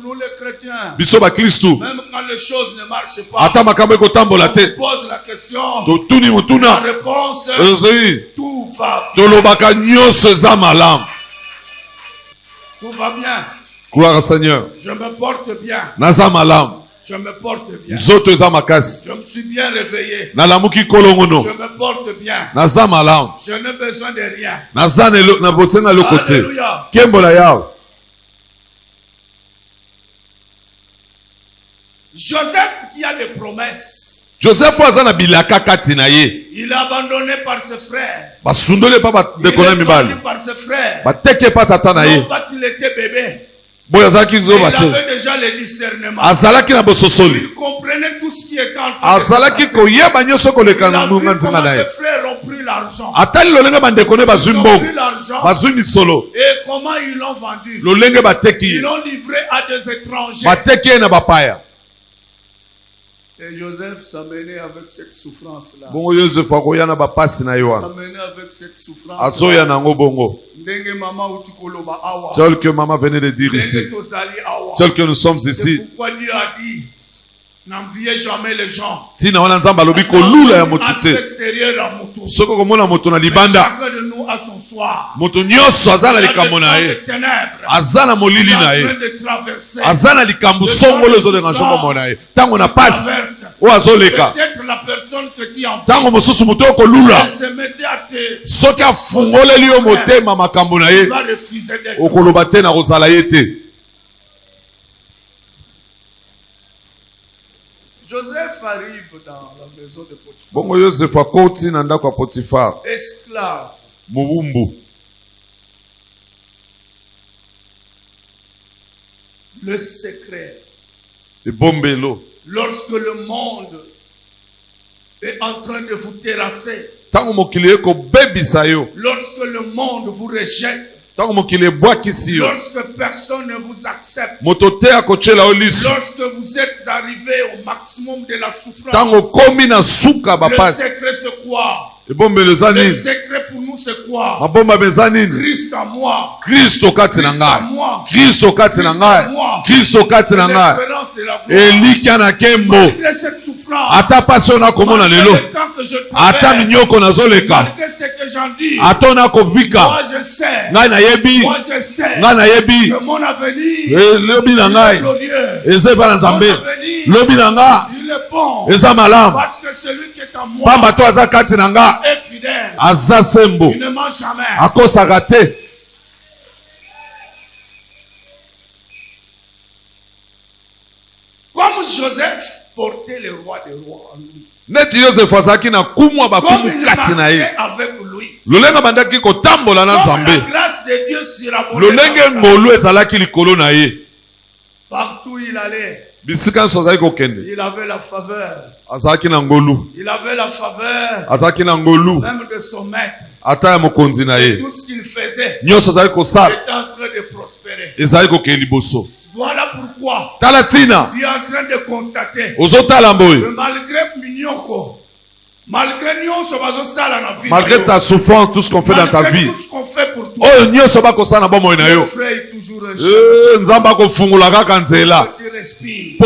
Nous les chrétiens, même quand les choses ne marchent pas, on pose la question, la réponse, tout va bien. Tout va bien. Gloire au Seigneur. Je me porte bien. Je me porte bien. Je me suis bien réveillé. Je me porte bien. Je n'ai besoin de rien. Alléluia. Joseph qui a des promesses. Joseph il est abandonné par ses frères. Il est vendu par ses frères. Non pas qu'il était bébé. Il avait déjà le discernement. Il comprenait tout ce qui était en train de se passer. Il a vu comment ses frères ont pris l'argent. Ils ont pris l'argent. Et comment ils l'ont vendu. Ils l'ont livré à des étrangers. Et Joseph s'amenait avec cette souffrance-là. S'amenait avec cette souffrance-là. Tel que maman venait de dire ici. Tel que nous sommes ici. C'est pourquoi Dieu a dit, n'enviez jamais les gens. Aspect extérieur à Moutou. Mais chacun de nous a son soir. Il a des temps de ténèbres. Il est en train de traverser. Peut-être la personne que tu envies. Elle se mettait à te. Il va refuser d'être. Joseph arrive dans la maison de Potiphar. Esclave. Le secret. Lorsque le monde est en train de vous terrasser. Lorsque le monde vous rejette. Lorsque personne ne vous accepte. Lorsque vous êtes arrivé au maximum de la souffrance. Le secret c'est quoi? Le secret pour nous c'est quoi? Christ en moi. Christ en moi. Christ en moi. L'espérance de la gloire. Malgré cette souffrance. Malgré le temps que je traverse. Malgré ce que j'en dis. Moi je sais. Moi je sais. Que mon avenir est glorieux. Mon avenir il est bon. Parce que celui qui est en moi est fidèle. Il ne ment jamais. Comme Joseph portait le roi des rois en lui. Comme il marchait avec lui. Comme la grâce de Dieu s'irabonnait. Partout il allait. Il avait la faveur. Il avait la faveur même de son maître. Et tout ce qu'il faisait était en train de prospérer. Voilà pourquoi tu es en train de constater que malgré Mignoko, malgré ta souffrance, tout ce qu'on fait dans ta vie, tout ce qu'on fait pour toi, le frère est toujours un chemin. Que tu respires.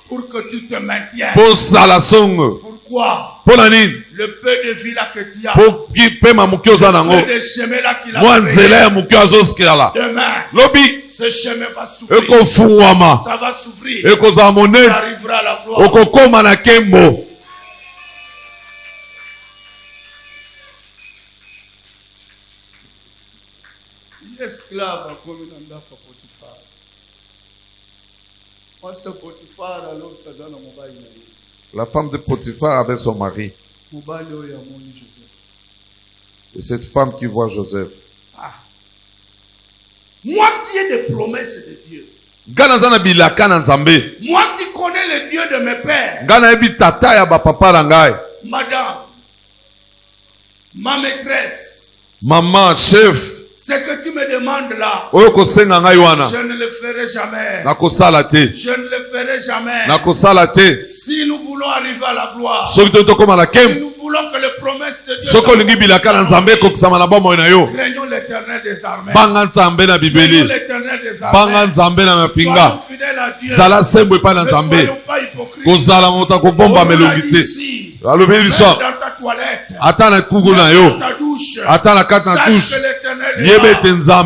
Pour que tu te maintiennes. Pourquoi? Le peu de vie là que tu as. Le peu de chemin là qu'il a fait. Demain, ce chemin va s'ouvrir. Ça va s'ouvrir. Tu arriveras à la gloire. esclave comme un Potiphar. Moi, c'est Potiphar alors Kazana Mobile. La femme de Potiphar avait son mari. Mobile Yamoni Joseph. Et cette femme qui voit Joseph. Ah. Moi qui ai des promesses de Dieu. Moi qui connais le Dieu de mes pères. Madame, ma maîtresse, maman, chef, ce que tu me demandes là, je ne le ferai jamais. Je ne le ferai jamais. Si nous voulons arriver à la gloire, si nous voulons que les promesses de Dieu craignons l'Éternel des armées. Craignons l'Éternel des armées. Soyons fidèles à Dieu. Ne soyons pas hypocrites. On a dit ici, même dans ta toilette, même dans ta douche, sache que l'Éternel est là.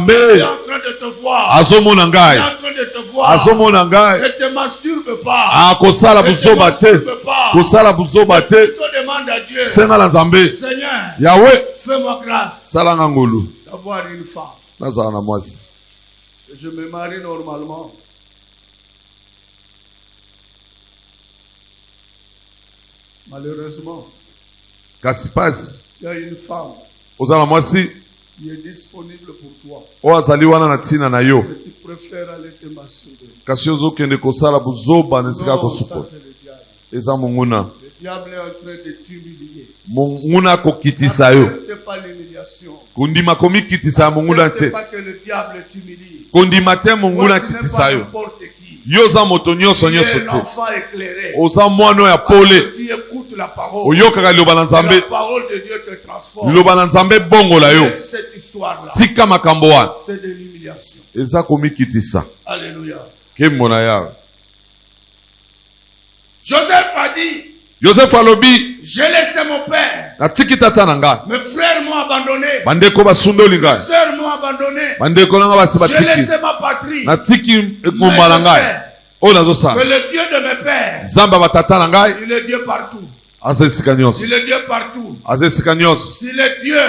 Il est en train de te voir. Il est en train de te voir. Ne te masturbe pas. Ne te masturbe pas. Je te demande à Dieu, Seigneur, fais-moi grâce d'avoir une femme. Je me marie normalement. Malheureusement, tu as une femme qui est disponible pour toi. Mais tu préfères aller te masturber. Non, ça c'est le diable. Le diable est en train de t'humilier. N'accepte pas l'humiliation. N'accepte pas que le diable t'humilie. Toi, tu n'es pas n'importe qui. Tu es un enfant éclairé. Parce que tu écoutes la parole. La parole de Dieu te transforme. Et cette histoire-là, c'est de l'humiliation. Alléluia. Joseph a dit, j'ai laissé mon père. Mes frères m'ont abandonné. Mes soeurs m'ont abandonné. J'ai laissé ma patrie. Mais je sais que le Dieu de mes pères, il est Dieu partout. Il est Dieu partout. S'il est Dieu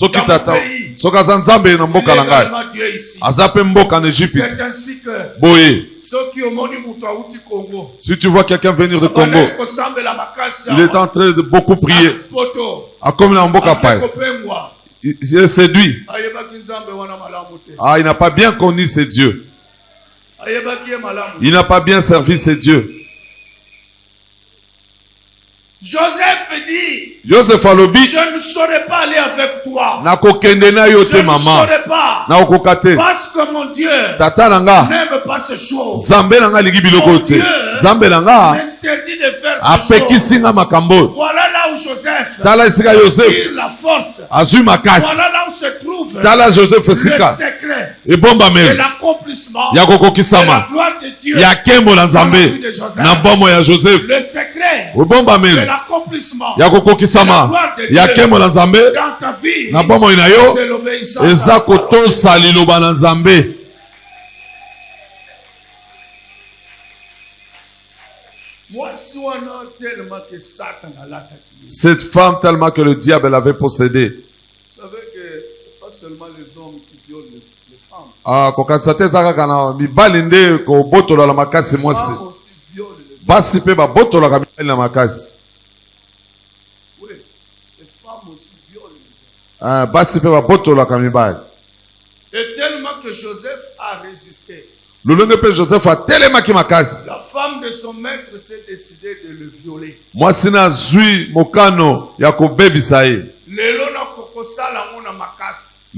dans mon pays, il est également Dieu ici. C'est ainsi que si tu vois quelqu'un venir de Congo, il est en train de beaucoup prier. Il est séduit. Il n'a pas bien connu ses dieux. Il n'a pas bien servi ses dieux. Joseph dit, je ne saurais pas aller avec toi. Je ne saurais pas. Parce que mon Dieu n'aime pas ces choses. Mon Dieu m'interdit de faire ces choses. Voilà là où Joseph tire la force. Voilà là où se trouve le secret et l'accomplissement de la gloire de Dieu dans la vie de Joseph. Le secret de l'accomplissement de la gloire de Dieu dans ta vie, c'est l'obéissance à la parole. Cette femme tellement que le diable l'avait possédée. Vous savez que ce n'est pas seulement les hommes qui violent les femmes. Les femmes aussi violent les hommes. Oui, les femmes aussi violent les hommes. Et tellement que Joseph a résisté. La femme de son maître s'est décidée de le violer. Lelo na kokosala mona makasi.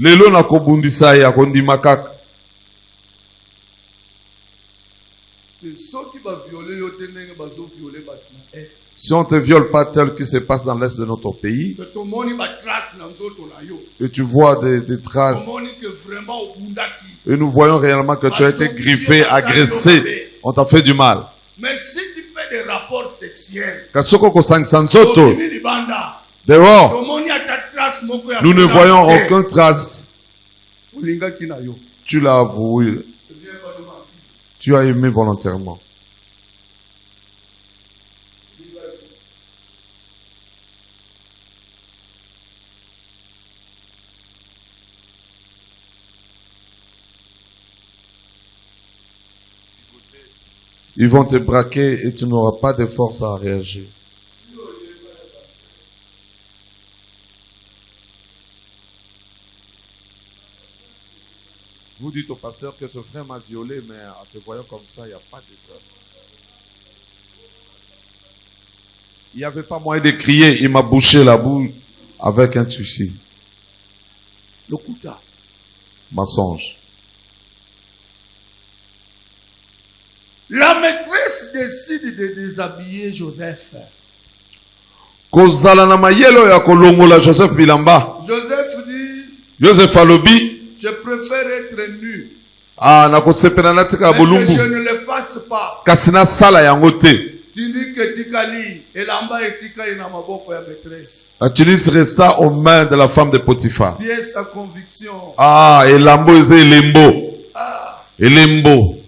Si on ne te viole pas tel que se passe dans l'est de notre pays, et tu vois des traces, et nous voyons réellement que tu as été griffé, agressé, on t'a fait du mal. Mais si tu fais des rapports sexuels, dehors, nous ne voyons aucune trace. Tu l'as avoué. Tu as aimé volontairement. Ils vont te braquer et tu n'auras pas de force à réagir. Vous dites au pasteur que ce frère m'a violé, mais en te voyant comme ça, il n'y a pas de trace. Il n'y avait pas moyen de crier, il m'a bouché la bouche avec un fusil. Lokuta. Mensonge. La maîtresse décide de déshabiller Joseph. Kozala na mayelo ya kolongola Joseph bilamba. Joseph dit, Joseph alobi, je préfère être nu. Ah, na kosepela na tika bolumbu. Mais que je ne le fasse pas. Kasina sala yango te. Tu dis que Tikali et l'amba et Tika ina maboko ya maîtresse. Atulis resta aux mains de la femme de Potiphar. Qui est sa conviction. Ah, elambo eze elembo. Ah. Elembo.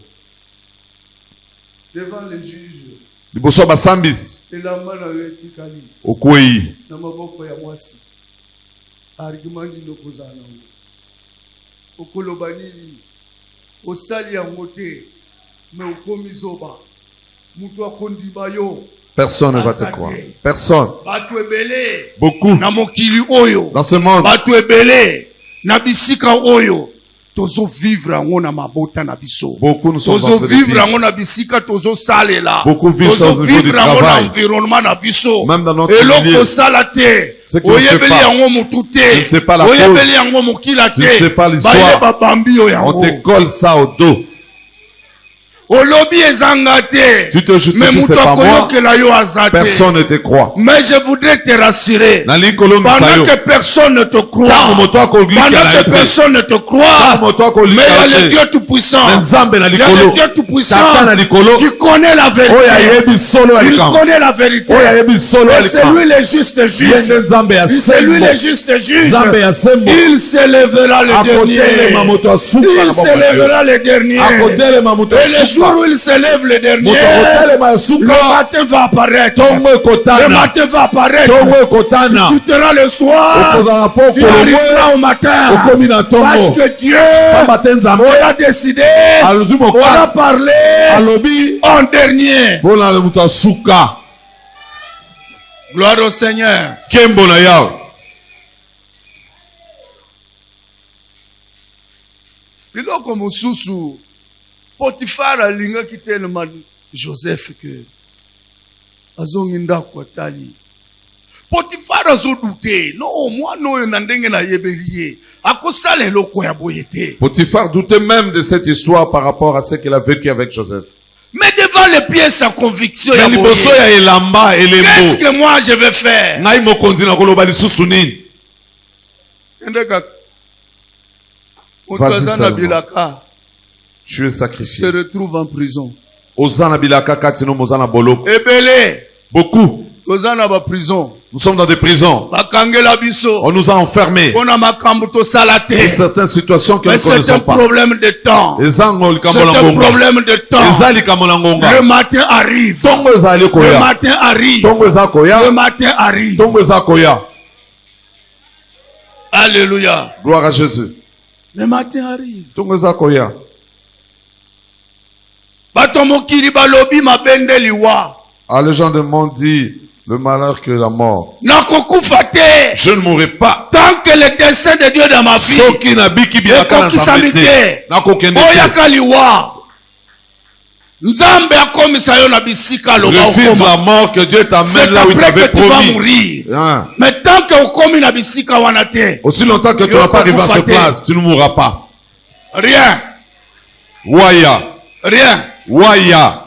Devant les juges. Liboso basambis. Elamba na yo Tikali. Okwei. Na maboko ya mwasi. Argument ni nokozana. Okoloba nini. Osali yango te. Mais okomizoba. Personne ne va te croire. Personne. Beaucoup. Dans ce monde. Beaucoup nous sommes en train de vivre. Beaucoup vivent sans niveau du travail. Même dans notre milieu. Ce qui ne sait pas. Tu ne sais pas la cause. Tu ne sais pas l'histoire. On te colle ça au dos. Tu te justifies, c'est pas moi. Personne ne te croit. Mais je voudrais te rassurer. Pendant que personne ne te croit. Pendant que personne ne te croit. Mais il y a le Dieu Tout-Puissant. Il y a le Dieu Tout-Puissant qui connaît la vérité. Il connaît la vérité. Et c'est lui le juste juge. C'est lui le juste juge. Il s'élèvera le dernier. Il s'élèvera le dernier. Et le jour où il s'élève le dernier, le matin va apparaître. Le matin va apparaître. Tu quitteras le soir. Tu arriveras au matin. Parce que Dieu a décidé. On a parlé en dernier. Gloire au Seigneur. Biloko mususu Potiphar alingaki tellement Joseph que azonginda kwa tali. Potiphar azodouté. Non, moi no na ndenge na yebeliye. Akosala eloko ya boyete. Potiphar doutait même de cette histoire par rapport à ce qu'il a vécu avec Joseph. Mais devant les pieds sa conviction. Qu'est-ce que moi je vais faire? Vas-y seulement. Tu es sacrifié. Se retrouve en prison. Beaucoup. Prison. Nous sommes dans des prisons. On nous a enfermés. Pour certaines situations que nous ne connaissons pas. C'est un problème de temps. C'est un problème de temps. Le matin arrive. Le matin arrive. Le matin arrive. Alléluia. Gloire à Jésus. Le matin arrive. Ah, les gens du monde disent le malheur que la mort. Je ne mourrai pas. Tant que le dessein de Dieu dans ma vie refuse la mort que Dieu t'amène là où il t'avait promis. Mais tant que aussi longtemps que tu n'as pas arrivé à cette place, tu ne mourras pas. Rien. Waya. Rien. Waya.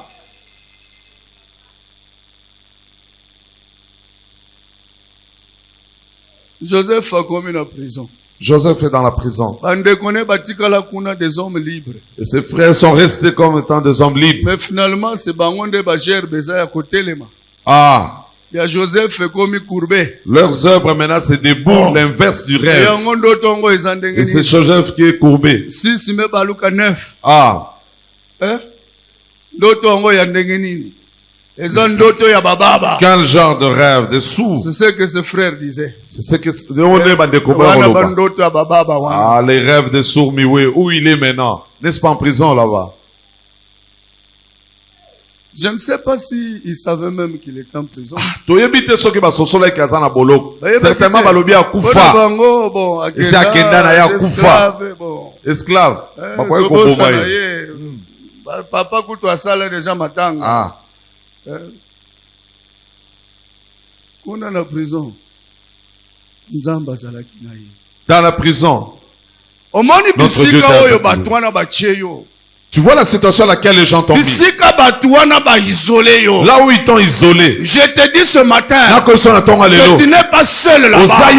Joseph a commis la prison. Joseph est dans la prison. Des hommes libres. Et ses frères sont restés comme étant des hommes libres. Mais finalement, c'est Bangonde Bajer Beza à côté les mains. Ah. Il y a Joseph commis courbé. Leurs œuvres maintenant c'est debout, l'inverse du rêve. Et c'est Joseph qui est courbé. 6 mais Baluka 9. Ah. Hein? D'autres yandengeni. Quel genre de rêve, de sous? C'est ce que ses frères disaient. C'est ce que ah, les rêves de sourds, où il est maintenant? N'est-ce pas en prison là-bas? Je ne sais pas si il savait même qu'il était en prison. Certainement, Balobi a Koufa. Et c'est Akenda ya Koufa. Esclave. Papa Koutou a salé déjà matanga. Ah. Qu'on a la prison. Dans la prison. Notre Dieu tu vois la situation à laquelle les gens t'ont mis. Là où ils t'ont isolé. Je te dis ce matin que tu n'es pas seul là-bas.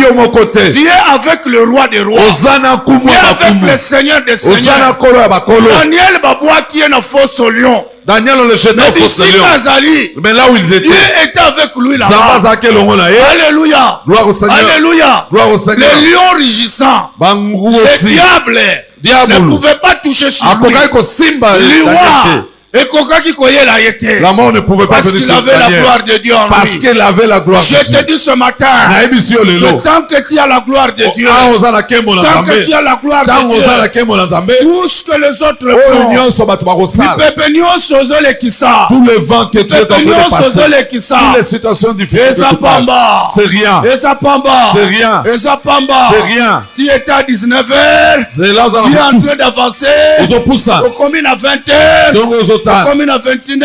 Tu es avec le roi des rois. Tu es avec le Seigneur des seigneurs. Daniel Baboua qui est dans fosse au lion. Daniel, on le jette au fosse au lion. Mais là où ils étaient, Dieu était avec lui là-bas. Alléluia. Gloire au Seigneur. Alléluia. Gloire au Seigneur. Les lions rugissants. Le diable ne pouvait pas toucher sur lui. La mort ne pouvait pas venir sur Daniel. Parce qu'il avait la gloire de Dieu en lui. Parce qu'il avait la gloire de Dieu. Je te dis ce matin que tant que tu as la gloire de Dieu, tant que tu as la gloire de Dieu, tout ce que les autres font, tous les vents que tu es en train de passer, toutes les situations difficiles que tu passes, c'est rien. C'est rien. C'est rien. Tu étais à 19h, tu es en train d'avancer, au commune à 20h, commune à 21h,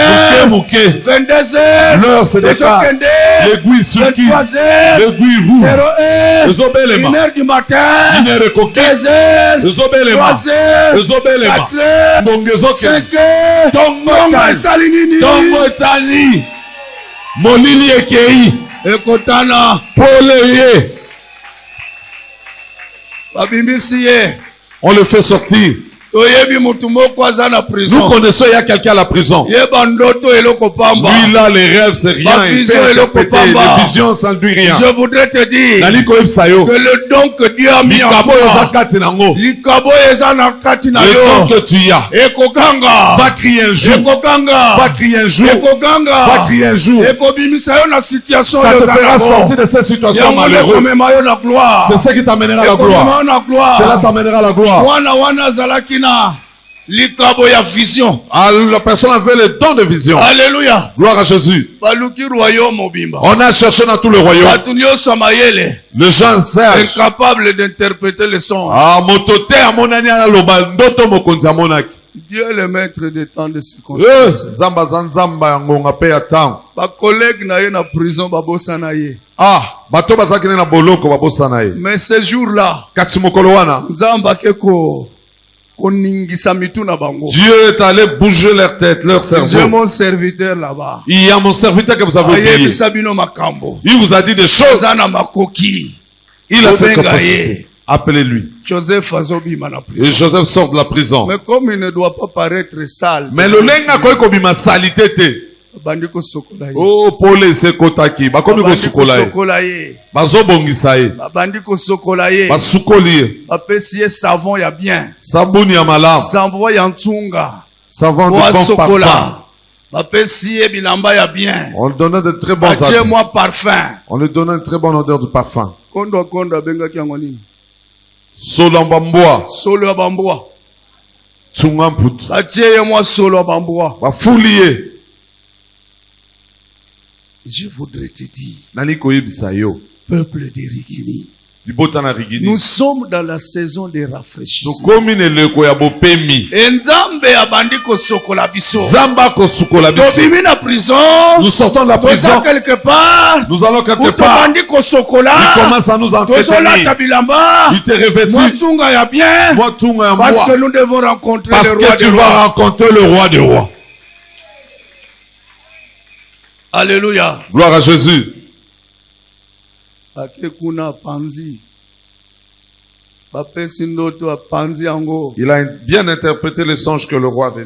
22h, l'heure se décale, l'aiguille sur qui, l'aiguille roule, 1h du matin, 2h, 3h, 4h, 5h, Tongo Tani, Molili Ekei, Ekotana, Poleye, Babimisiye, on le fait sortir. Nous connaissons, il y a quelqu'un à la prison. Lui là, les rêves, c'est rien. Il fait interpréter les visions sans lui rien. Je voudrais te dire que le don que Dieu a mis en toi, le don que tu as, va crier un jour. Va crier un jour. Va crier un jour. Ça te fera sortir de cette situation malheureuse. C'est ça qui t'amènera à la gloire. Cela t'amènera à la gloire. Vision. La personne avait le don de vision. Alléluia. Gloire à Jésus. On a cherché dans tout le royaume. Les gens servent. Incapables d'interpréter les songes. Dieu est le maître des temps de circonstances. Ma collègue n'a eu en prison, mais ce jour-là, Dieu est allé bouger leur tête, leur cerveau. J'ai mon serviteur là-bas. Il y a mon serviteur que vous avez oublié. Il vous a dit des choses. Il a cette capacité. Appelez-lui. Et Joseph sort de la prison. Mais comme il ne doit pas paraître sale. Mais le lenga koi kobima salité. Oh, Paul c'est kotaki. Bakomi ko sukolaye. Bazo bongisaye. Basukoliye. Bapesiye savon ya bien. Sabuni ya malamu. Savon ya ntunga. Savon de bon parfum. Bapesiye bilamba ya bien. On lui donnait de très bons habits. Moi parfum. On lui donnait une très bonne odeur de parfum. Kondo benga kiangoni. Solo bamboa. Solo bamboa. Tungamputu. Batiye moi solo bamboa. Bafouliye. Je voudrais te dire, Nani koyebisa yo. Peuple de Rigini, Nous sommes dans la saison des rafraîchissements. Nous sortons de la prison. Nous allons quelque part. Il commence à nous entretenir. Il te revêtit. Parce que nous devons rencontrer le roi des rois. Parce que tu vas rencontrer le roi des rois. Alléluia. Gloire à Jésus. Il a bien interprété les songes que le roi avait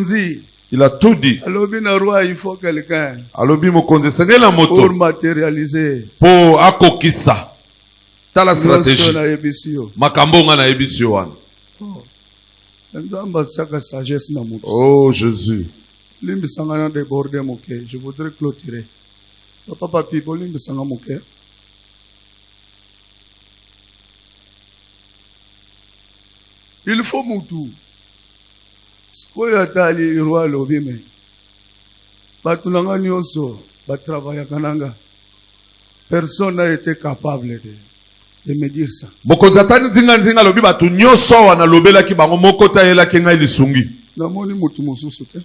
dit. Il a tout dit. Il faut quelqu'un pour matérialiser. Pour akokisa. T'as la stratégie. Makambonga na ebisi wana. Oh Jésus. Je voudrais clôturer. Papa Pipo, il faut Moutou. Ce qu'il y a le roi Lobime. Batulanga nyonso batravaillaka kananga. Personne n'a été capable de me dire ça. Mokonzi atani nzinga lobi batu nyonso wana lobelaki bango moko tayelaki ngai lisungi. Namoni mutu mususu te.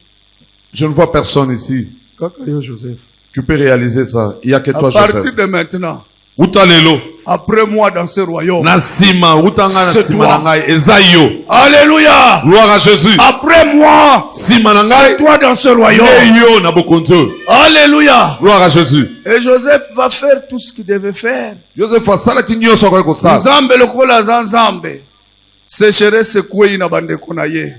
Je ne vois personne ici. Kaka yo Joseph. Tu peux réaliser ça. Il y a que toi, Joseph. À partir de maintenant. Utalelo. Après moi dans ce royaume. Nasima, utanga nasima nangai ezayo. Alléluia. Gloire à Jésus. Après moi, sima nangai, c'est toi dans ce royaume. Yo na bokonzo. Alléluia. Gloire à Jésus. Et Joseph va faire tout ce qu'il devait faire. Joseph asala kinyo soko ko sa. Nzambe lokola zanzambe. Sécheresse kwe na bande konaye.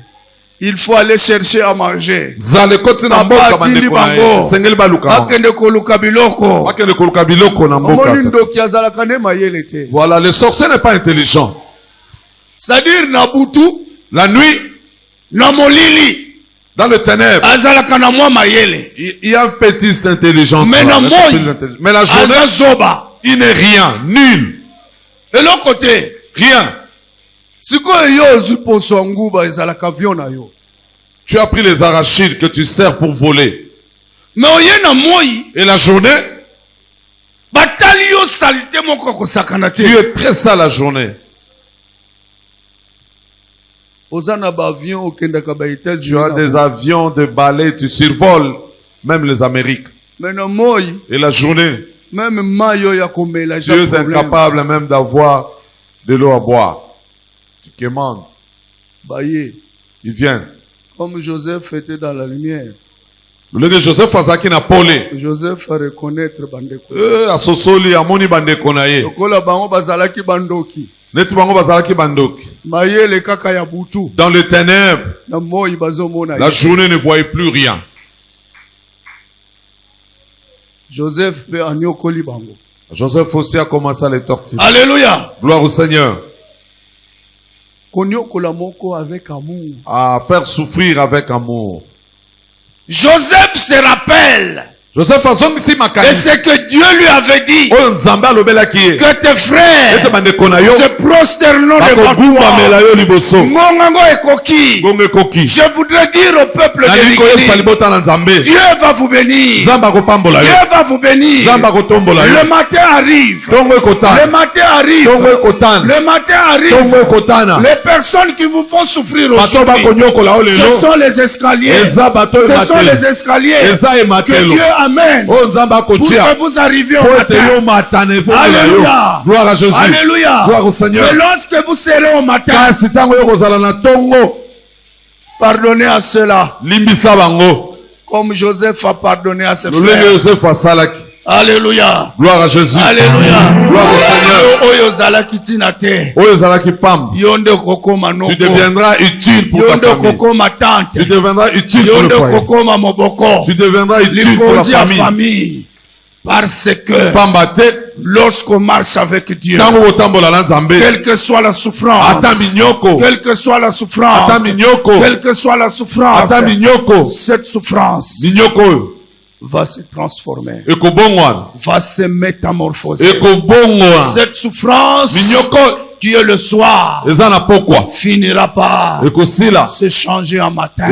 Il faut aller chercher à manger. Zale koti na mboka bande konaye. Sengeli baluka. Akende koluka biloko. Akende koluka biloko na mboka. Omoni ndoki azalaka ne mayele te. Voilà, le sorcier n'est pas intelligent. C'est-à-dire na butu, la nuit, na molili. Dans le ténèbre, il y a une petite intelligence. Mais la journée, il n'est rien, nul. Et l'autre côté, rien. Tu as pris les arachides que tu sers pour voler. Et la journée, tu es très sale la journée. Tu as des avions de balai, tu survoles même les Amériques. Et la journée, tu es incapable même d'avoir de l'eau à boire. Tu commandes. Il vient. Comme Joseph était dans la lumière. Joseph azaki na pole. Joseph a reconnaître bandeko. Asosoli amoni bandeko na ye. Lokola bango bazalaki bandoki. Netu bango bazalaki bandoki. Mayele kaka ya butu. Dans le ténèbre, na moi bazomona. La journée ne voyait plus rien. Joseph pe anyokoli bango. Joseph aussi a commencé à les torturer. Alléluia. Gloire au Seigneur. Konyokola moko avec amour. À faire souffrir avec amour. Joseph se rappelle. Joseph a zongi makani. Et c'est que Dieu lui avait dit. Que tes frères se prosterneront devant toi. Ngongo ekoki. Je voudrais dire au peuple de l'Église. Dieu va vous bénir. Dieu va vous bénir. Le matin arrive. Le matin arrive. Le matin arrive. Les personnes qui vous font souffrir aujourd'hui, ce sont les escaliers. Ce sont les escaliers que Dieu amène pour que vous arriviez au matin. Alléluia. Gloire à Jésus. Alléluia. Gloire au Seigneur. Mais lorsque vous serez au matin, pardonnez à ceux-là. Comme Joseph a pardonné à ses frères. Alléluia. Gloire à Jésus. Alléluia. Gloire au Seigneur. Tu deviendras utile pour ta famille. Tu deviendras utile pour le foyer. Tu deviendras utile pour la famille. Parce que lorsqu'on marche avec Dieu, quelle que soit la souffrance, quelle que soit la souffrance, quelle que soit la souffrance, cette souffrance va se transformer, va se métamorphoser. Cette souffrance qui est le soir finira par se changer en matin,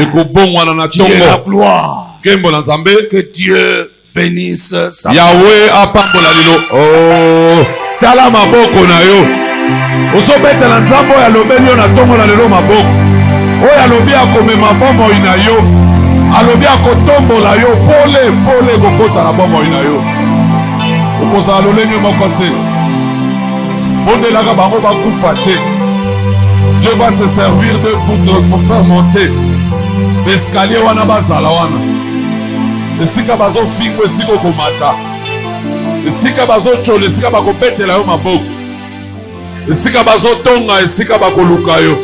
qui est la gloire. Que Dieu bénisse sa Yahweh apambola lilo. Oh, tala maboko na yo. Osobetela nzambo ya lobeli yo na tongo na lelo maboko. Oya lobi akomema bombo ina yo. Alobi akotombola yo pole kokota na bombo ina yo. Okoza lolenge moko te. Bondelaka bango bakufa te. Dieu va se servir de pour faire monter l'escalier wana bazala wana. Esika bazo fingo esika komata. Esika bazo chola esika bakobetela yo maboko. Esika bazo tonga esika bakoluka yo.